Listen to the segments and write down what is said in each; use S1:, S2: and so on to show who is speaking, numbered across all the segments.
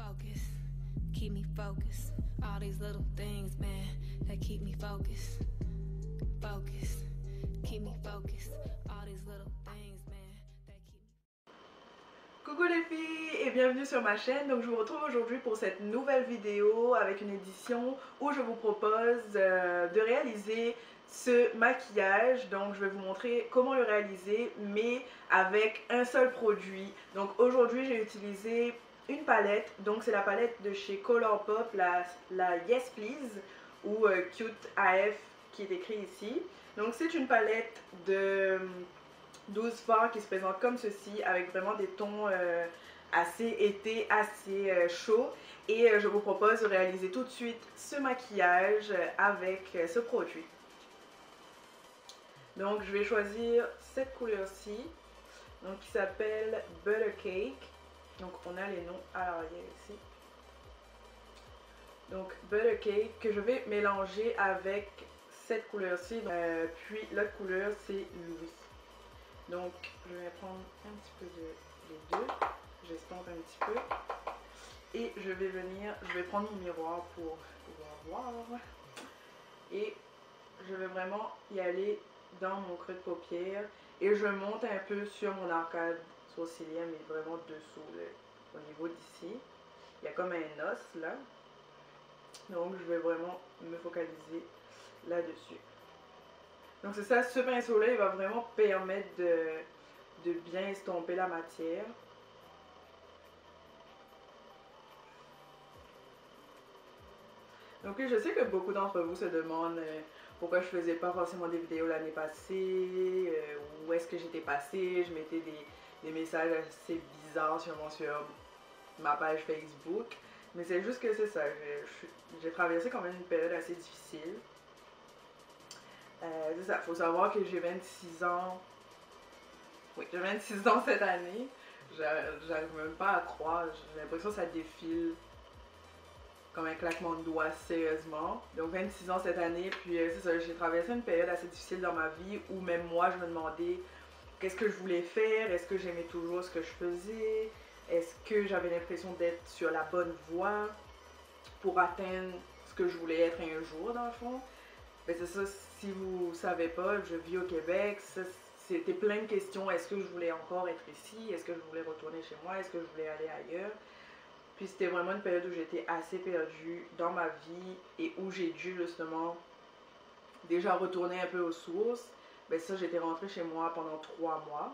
S1: focused, keep me focused. All these little things, man, that keep me focused. Focused, keep me focused. All these little things, man, that keep me.
S2: Coucou les filles et bienvenue sur ma chaîne. Donc je vous retrouve aujourd'hui pour cette nouvelle vidéo avec une édition où je vous propose de réaliser ce maquillage. Donc je vais vous montrer comment le réaliser mais avec un seul produit. Donc aujourd'hui j'ai utilisé une palette, donc c'est la palette de chez Colourpop, la Yes Please ou Cute AF qui est écrit ici. Donc c'est une palette de 12 fards qui se présente comme ceci avec vraiment des tons assez été, assez chauds. Et je vous propose de réaliser tout de suite ce maquillage avec ce produit. Donc je vais choisir cette couleur-ci, donc qui s'appelle Butter Cake. Donc on a les noms à l'arrière ici. Donc Butter Cake que je vais mélanger avec cette couleur-ci. Puis l'autre couleur c'est Louis. Donc je vais prendre un petit peu des deux. J'estompe un petit peu. Et je vais prendre mon miroir pour pouvoir voir. Et je vais vraiment y aller dans mon creux de paupière. Et je monte un peu sur mon arcade sourcilière, mais vraiment dessous, au niveau d'ici. Il y a comme un os là. Donc je vais vraiment me focaliser là-dessus. Donc c'est ça, ce pinceau-là, il va vraiment permettre de bien estomper la matière. Donc je sais que beaucoup d'entre vous se demandent pourquoi je faisais pas forcément des vidéos l'année passée, où est-ce que j'étais passée, je mettais des messages assez bizarres sur ma page Facebook. Mais c'est juste que c'est ça, j'ai traversé quand même une période assez difficile. C'est ça, il faut savoir que j'ai 26 ans. Oui, j'ai 26 ans cette année. J'arrive même pas à croire, j'ai l'impression que ça défile comme un claquement de doigts, sérieusement. Donc 26 ans cette année, puis c'est ça, j'ai traversé une période assez difficile dans ma vie où même moi je me demandais qu'est-ce que je voulais faire, est-ce que j'aimais toujours ce que je faisais, est-ce que j'avais l'impression d'être sur la bonne voie pour atteindre ce que je voulais être un jour dans le fond. Ben c'est ça, si vous savez pas, je vis au Québec, c'était plein de questions, est-ce que je voulais encore être ici, est-ce que je voulais retourner chez moi, est-ce que je voulais aller ailleurs. Puis c'était vraiment une période où j'étais assez perdue dans ma vie et où j'ai dû justement déjà retourner un peu aux sources. Ben ça, j'étais rentrée chez moi pendant 3 mois.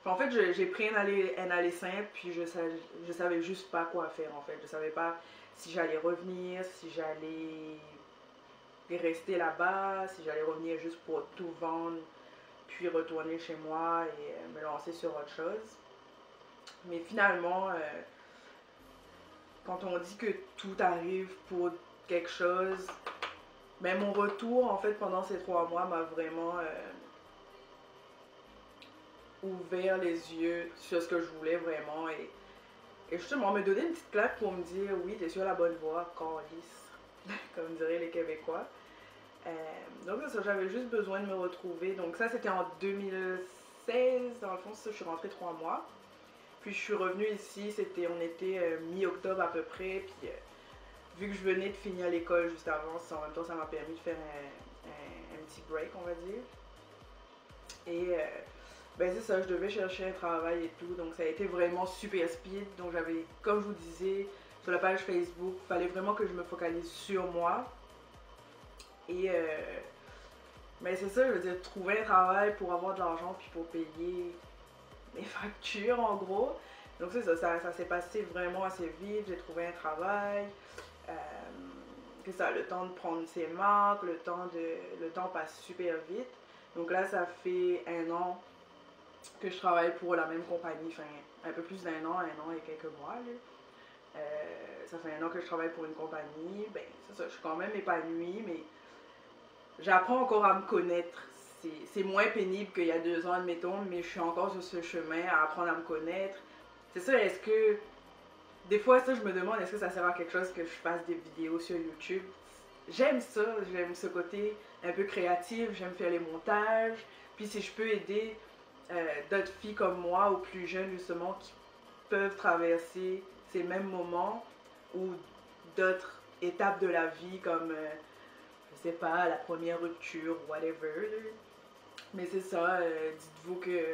S2: Puis en fait, j'ai pris un aller simple, puis je savais juste pas quoi faire en fait. Je savais pas si j'allais revenir, si j'allais rester là-bas, si j'allais revenir juste pour tout vendre, puis retourner chez moi et me lancer sur autre chose. Mais finalement, quand on dit que tout arrive pour quelque chose, ben mon retour en fait pendant ces 3 mois m'a vraiment ouvert les yeux sur ce que je voulais vraiment et justement me donner une petite claque pour me dire oui, t'es sur la bonne voie, câlisse, comme diraient les Québécois. Donc c'est ça, j'avais juste besoin de me retrouver. Donc ça c'était en 2016, dans le fond ça, je suis rentrée 3 mois. Puis je suis revenue ici, on était mi-octobre à peu près, puis vu que je venais de finir l'école juste avant, en même temps ça m'a permis de faire un petit break on va dire. Et ben c'est ça, je devais chercher un travail et tout, donc ça a été vraiment super speed. Donc j'avais, comme je vous disais, sur la page Facebook, il fallait vraiment que je me focalise sur moi. Et ben c'est ça, je veux dire, trouver un travail pour avoir de l'argent puis pour payer mes factures en gros. Donc c'est ça, ça s'est passé vraiment assez vite, j'ai trouvé un travail. C'est ça, le temps de prendre ses marques, le temps passe super vite. Donc là ça fait 1 an que je travaille pour la même compagnie, enfin un peu plus d'1 an et quelques mois là. Ça fait 1 an que je travaille pour une compagnie, ben c'est ça, je suis quand même épanouie, mais j'apprends encore à me connaître. C'est moins pénible qu'il y a 2 ans, admettons, mais je suis encore sur ce chemin à apprendre à me connaître. C'est ça, est-ce que... Des fois, ça, je me demande, est-ce que ça sert à quelque chose que je fasse des vidéos sur YouTube? J'aime ça, j'aime ce côté un peu créatif, j'aime faire les montages. Puis si je peux aider d'autres filles comme moi, ou plus jeunes justement, qui peuvent traverser ces mêmes moments, ou d'autres étapes de la vie comme, je sais pas, la première rupture, whatever. Mais c'est ça, dites-vous qu'il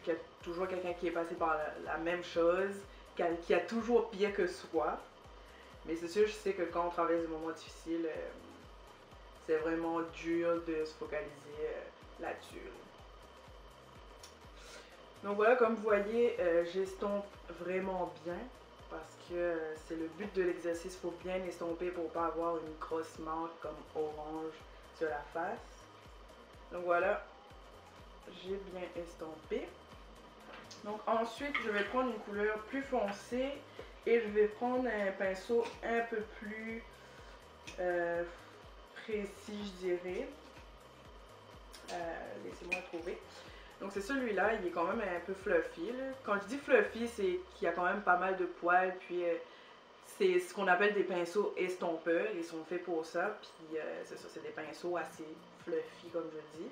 S2: y a toujours quelqu'un qui est passé par la même chose, qui a toujours pire que soi. Mais c'est sûr, je sais que quand on traverse des moments difficiles, c'est vraiment dur de se focaliser là-dessus. Donc voilà, comme vous voyez, j'estompe vraiment bien parce que c'est le but de l'exercice. Il faut bien estomper pour ne pas avoir une grosse marque comme orange sur la face. Donc voilà, j'ai bien estompé. Donc ensuite, je vais prendre une couleur plus foncée et je vais prendre un pinceau un peu plus précis, je dirais. Laissez-moi trouver. Donc c'est celui-là, il est quand même un peu fluffy. Là. Quand je dis fluffy, c'est qu'il y a quand même pas mal de poils, puis c'est ce qu'on appelle des pinceaux estompeurs, ils sont faits pour ça, puis c'est ça, c'est des pinceaux assez fluffy comme je dis.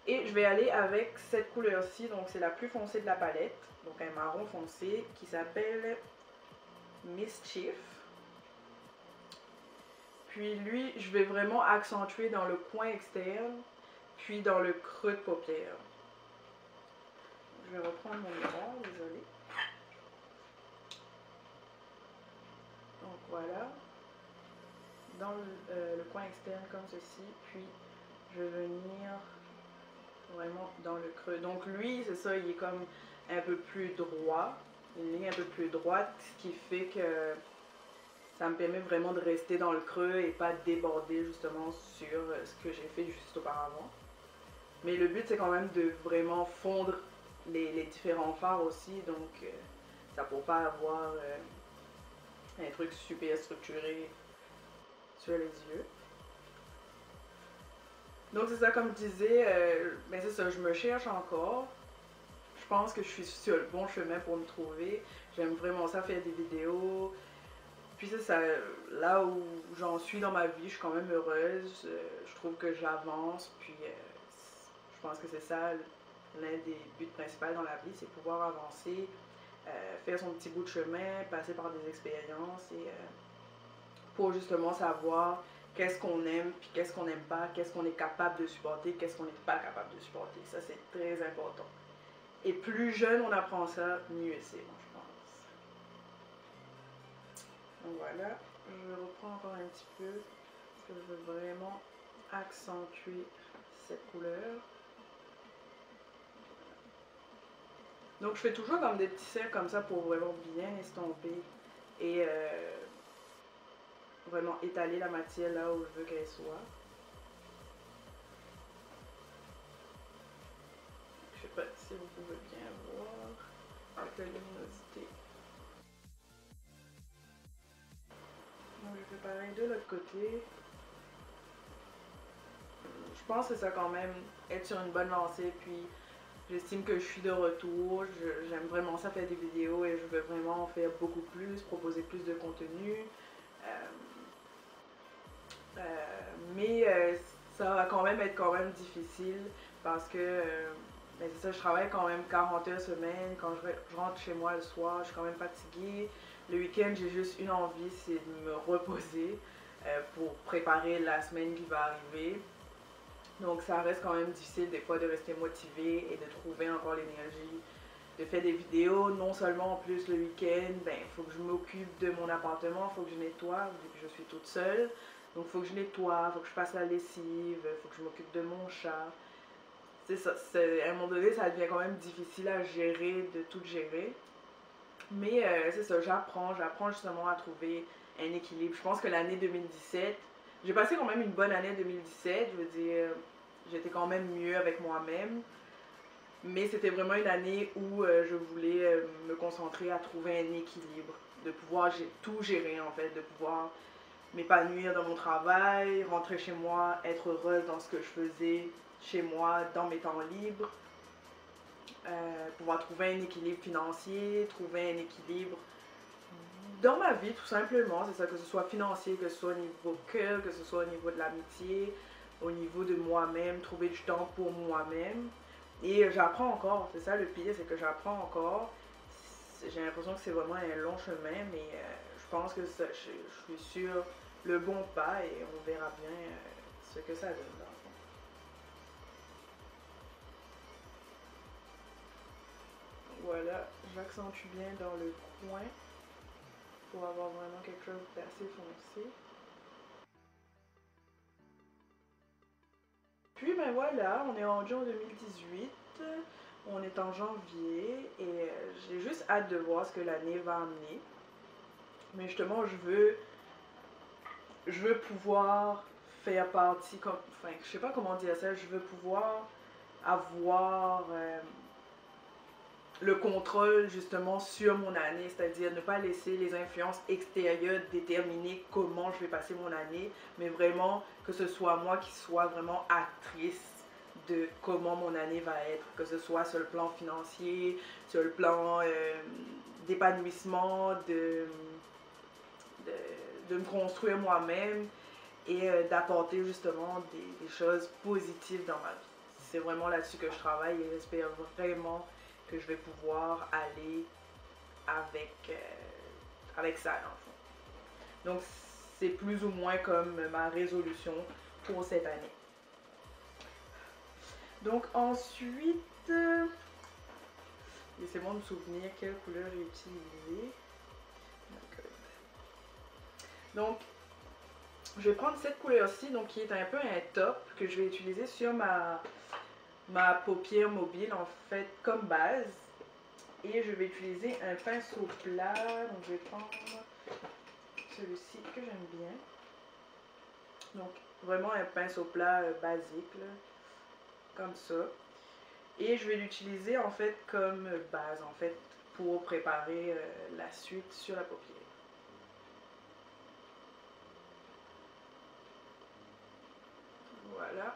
S2: Et je vais aller avec cette couleur-ci, donc c'est la plus foncée de la palette, donc un marron foncé qui s'appelle Mischief. Puis lui, je vais vraiment accentuer dans le coin externe, puis dans le creux de paupière. Je vais reprendre mon miroir, désolé. Donc voilà, dans le coin externe comme ceci, puis je vais venir vraiment dans le creux. Donc lui, c'est ça, il est comme un peu plus droit, une ligne un peu plus droite, ce qui fait que ça me permet vraiment de rester dans le creux et pas déborder justement sur ce que j'ai fait juste auparavant. Mais le but, c'est quand même de vraiment fondre les différents fards aussi, donc ça pour pas avoir un truc super structuré sur les yeux. Donc c'est ça, comme je disais, ben c'est ça, je me cherche encore. Je pense que je suis sur le bon chemin pour me trouver. J'aime vraiment ça, faire des vidéos. Puis c'est ça, là où j'en suis dans ma vie, je suis quand même heureuse. Je trouve que j'avance, puis je pense que c'est ça l'un des buts principaux dans la vie, c'est pouvoir avancer, faire son petit bout de chemin, passer par des expériences et pour justement savoir qu'est-ce qu'on aime, puis qu'est-ce qu'on n'aime pas, qu'est-ce qu'on est capable de supporter, qu'est-ce qu'on n'est pas capable de supporter. Ça, c'est très important. Et plus jeune on apprend ça, mieux c'est, moi, je pense. Donc voilà, je reprends encore un petit peu, parce que je veux vraiment accentuer cette couleur. Donc je fais toujours comme des petits cercles comme ça pour vraiment bien estomper et vraiment étaler la matière là où je veux qu'elle soit. Je sais pas si vous pouvez bien voir avec la luminosité. Donc je fais pareil de l'autre côté. Je pense que ça quand même être sur une bonne lancée, puis j'estime que je suis de retour, j'aime vraiment ça faire des vidéos et je veux vraiment en faire beaucoup plus, proposer plus de contenu. Mais ça va quand même être difficile parce que ben c'est ça, je travaille quand même 40 heures semaine. Quand je rentre chez moi le soir, je suis quand même fatiguée. Le week-end, j'ai juste une envie, c'est de me reposer pour préparer la semaine qui va arriver. Donc ça reste quand même difficile des fois de rester motivée et de trouver encore l'énergie de faire des vidéos. Non seulement en plus le week-end, ben il faut que je m'occupe de mon appartement, il faut que je nettoie vu que je suis toute seule. Donc il faut que je nettoie, il faut que je fasse la lessive, il faut que je m'occupe de mon chat. C'est ça, à un moment donné ça devient quand même difficile à gérer, de tout gérer. Mais c'est ça, j'apprends justement à trouver un équilibre. Je pense que l'année 2017, j'ai passé quand même une bonne année 2017, je veux dire, j'étais quand même mieux avec moi-même. Mais c'était vraiment une année où je voulais me concentrer à trouver un équilibre, de pouvoir tout gérer en fait, de pouvoir m'épanouir dans mon travail, rentrer chez moi, être heureuse dans ce que je faisais chez moi, dans mes temps libres. Pouvoir trouver un équilibre financier, trouver un équilibre dans ma vie tout simplement, c'est ça, que ce soit financier, que ce soit au niveau cœur, que ce soit au niveau de l'amitié, au niveau de moi-même, trouver du temps pour moi-même. Et j'apprends encore, c'est ça le pire, c'est que j'apprends encore. J'ai l'impression que c'est vraiment un long chemin, mais je pense que je suis sur le bon pas et on verra bien ce que ça donne dans le fond. Voilà, j'accentue bien dans le coin pour avoir vraiment quelque chose d'assez foncé. Puis ben voilà, on est rendu en 2018, on est en janvier et j'ai juste hâte de voir ce que l'année va amener. Mais justement, je veux pouvoir faire partie, comme, enfin, je sais pas comment dire ça, je veux pouvoir avoir le contrôle justement sur mon année, c'est-à-dire ne pas laisser les influences extérieures déterminer comment je vais passer mon année, mais vraiment que ce soit moi qui soit vraiment actrice de comment mon année va être, que ce soit sur le plan financier, sur le plan d'épanouissement, de me construire moi-même et d'apporter justement des choses positives dans ma vie. C'est vraiment là-dessus que je travaille et j'espère vraiment que je vais pouvoir aller avec ça dans le fond. Donc c'est plus ou moins comme ma résolution pour cette année. Donc ensuite, laissez-moi me souvenir quelle couleur j'ai utilisée. Donc je vais prendre cette couleur-ci, donc qui est un peu un top que je vais utiliser sur ma paupière mobile en fait comme base. Et je vais utiliser un pinceau plat, donc je vais prendre celui-ci que j'aime bien. Donc vraiment un pinceau plat basique, là, comme ça. Et je vais l'utiliser en fait comme base en fait pour préparer la suite sur la paupière. Voilà.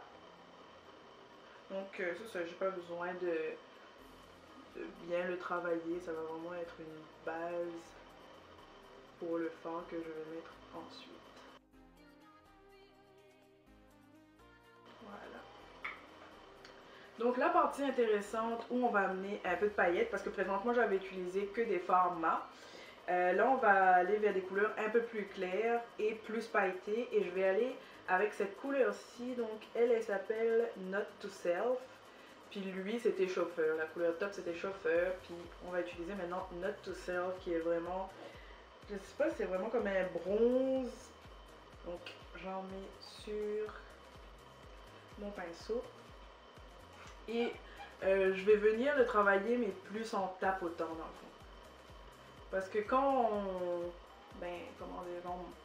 S2: Donc ça, j'ai pas besoin de bien le travailler, ça va vraiment être une base pour le fard que je vais mettre ensuite. Voilà. Donc la partie intéressante où on va amener un peu de paillettes, parce que présentement j'avais utilisé que des fards mat. Là on va aller vers des couleurs un peu plus claires et plus pailletées et je vais aller avec cette couleur-ci, donc elle s'appelle Note to Self. Puis lui, c'était chauffeur. La couleur top, c'était chauffeur. Puis on va utiliser maintenant Note to Self, qui est vraiment, je sais pas, c'est vraiment comme un bronze. Donc j'en mets sur mon pinceau. Et je vais venir le travailler, mais plus en tapotant dans le fond. Parce que quand on,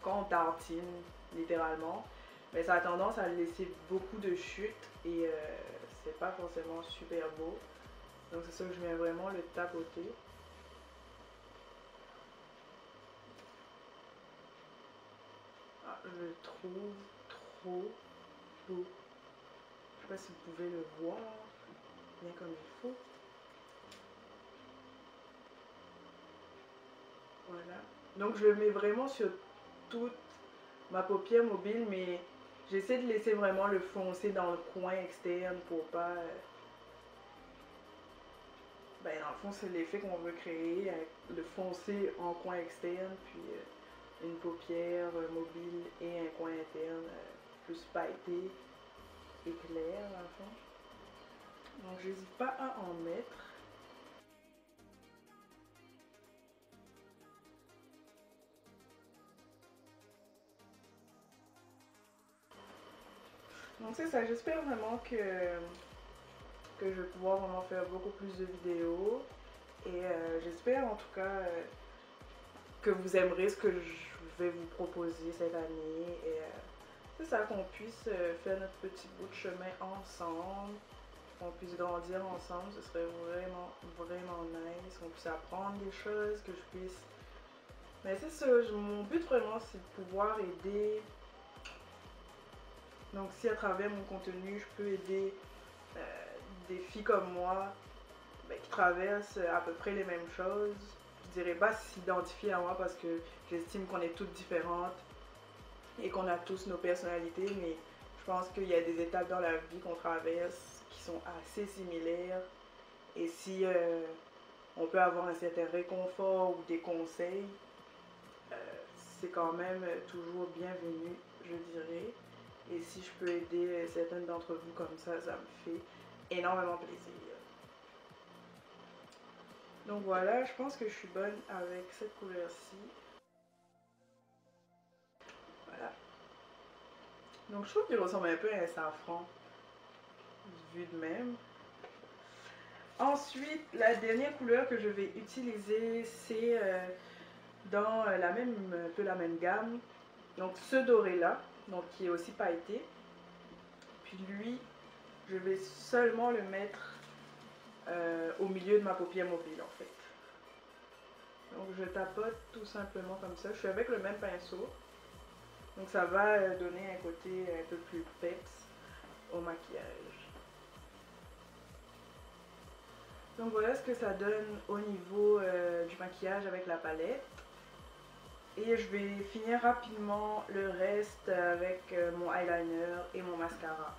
S2: quand on tartine, littéralement, ben, ça a tendance à laisser beaucoup de chutes et c'est pas forcément super beau. Donc c'est ça que je viens vraiment le tapoter. Ah, je le trouve trop beau. Je sais pas si vous pouvez le voir bien comme il faut. Voilà. Donc je le mets vraiment sur toute ma paupière mobile, mais j'essaie de laisser vraiment le foncer dans le coin externe pour pas... ben dans le fond, c'est l'effet qu'on veut créer, avec le foncer en coin externe, puis une paupière mobile et un coin interne plus pailleté et clair dans le fond. Donc j'hésite pas à en mettre. Donc c'est ça, j'espère vraiment que je vais pouvoir vraiment faire beaucoup plus de vidéos. Et j'espère en tout cas que vous aimerez ce que je vais vous proposer cette année. Et c'est ça, qu'on puisse faire notre petit bout de chemin ensemble, qu'on puisse grandir ensemble. Ce serait vraiment, vraiment nice. Qu'on puisse apprendre des choses, que je puisse... Mais c'est ça, mon but vraiment, c'est de pouvoir aider. Donc si à travers mon contenu, je peux aider des filles comme moi ben, qui traversent à peu près les mêmes choses, je dirais pas s'identifier à moi parce que j'estime qu'on est toutes différentes et qu'on a tous nos personnalités, mais je pense qu'il y a des étapes dans la vie qu'on traverse qui sont assez similaires et si on peut avoir un certain réconfort ou des conseils, c'est quand même toujours bienvenu, je dirais. Et si je peux aider certaines d'entre vous comme ça me fait énormément plaisir. Donc voilà, je pense que je suis bonne avec cette couleur-ci. Voilà. Donc je trouve qu'il ressemble un peu à un safran, vu de même. Ensuite, la dernière couleur que je vais utiliser, c'est dans un peu la même gamme. Donc ce doré-là, donc qui est aussi pailleté. Puis lui, je vais seulement le mettre au milieu de ma paupière mobile en fait. Donc je tapote tout simplement comme ça. Je suis avec le même pinceau. Donc ça va donner un côté un peu plus peps au maquillage. Donc voilà ce que ça donne au niveau du maquillage avec la palette. Et je vais finir rapidement le reste avec mon eyeliner et mon mascara.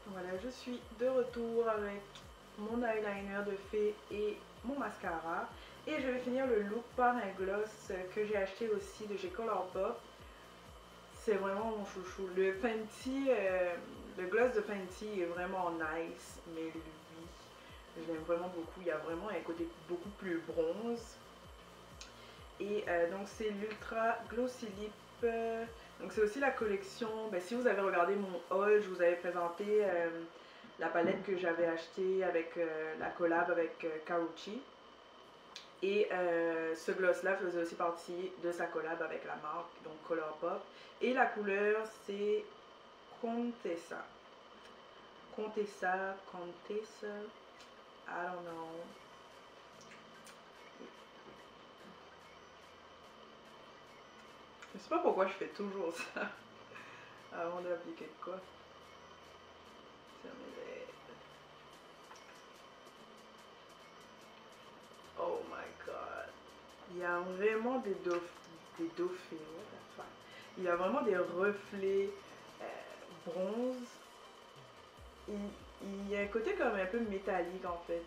S2: Voilà, je suis de retour avec mon eyeliner de fée et mon mascara. Et je vais finir le look par un gloss que j'ai acheté aussi de chez Colourpop. C'est vraiment mon chouchou. Le Fenty, le gloss de Fenty est vraiment nice, mais lui, je l'aime vraiment beaucoup. Il y a vraiment un côté beaucoup plus bronze. Et donc c'est l'Ultra Glossy Lip. Donc c'est aussi la collection, si vous avez regardé mon haul, je vous avais présenté la palette que j'avais achetée avec la collab avec Karuchi. Et ce gloss là faisait aussi partie de sa collab avec la marque, donc Colourpop. Et la couleur c'est Contessa. Contessa, I don't know. Je sais pas pourquoi je fais toujours ça avant d'appliquer de quoi. Oh my god. Il y a vraiment des dauphins. Il y a vraiment des reflets bronze. Il y a un côté comme un peu métallique en fait.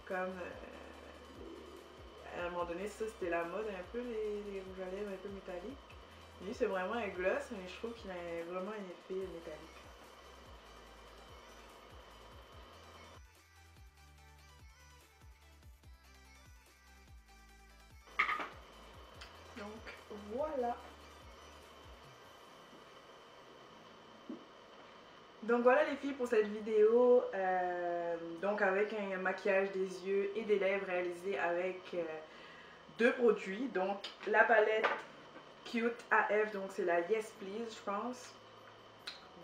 S2: Comme à un moment donné, ça c'était la mode un peu, les rouges à lèvres un peu métalliques. Lui c'est vraiment un gloss, mais je trouve qu'il a vraiment un effet métallique. Donc voilà. Donc voilà les filles pour cette vidéo, donc avec un maquillage des yeux et des lèvres réalisé avec deux produits, donc la palette Cute AF, donc c'est la Yes Please je pense,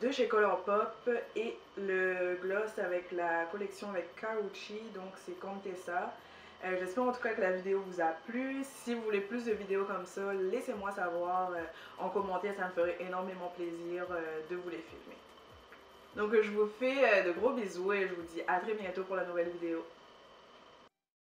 S2: de chez Colourpop, et le gloss avec la collection avec Karuchi, donc c'est Contessa. J'espère en tout cas que la vidéo vous a plu. Si vous voulez plus de vidéos comme ça, laissez-moi savoir en commentaire, ça me ferait énormément plaisir de vous les filmer. Donc je vous fais de gros bisous et je vous dis à très bientôt pour la nouvelle vidéo.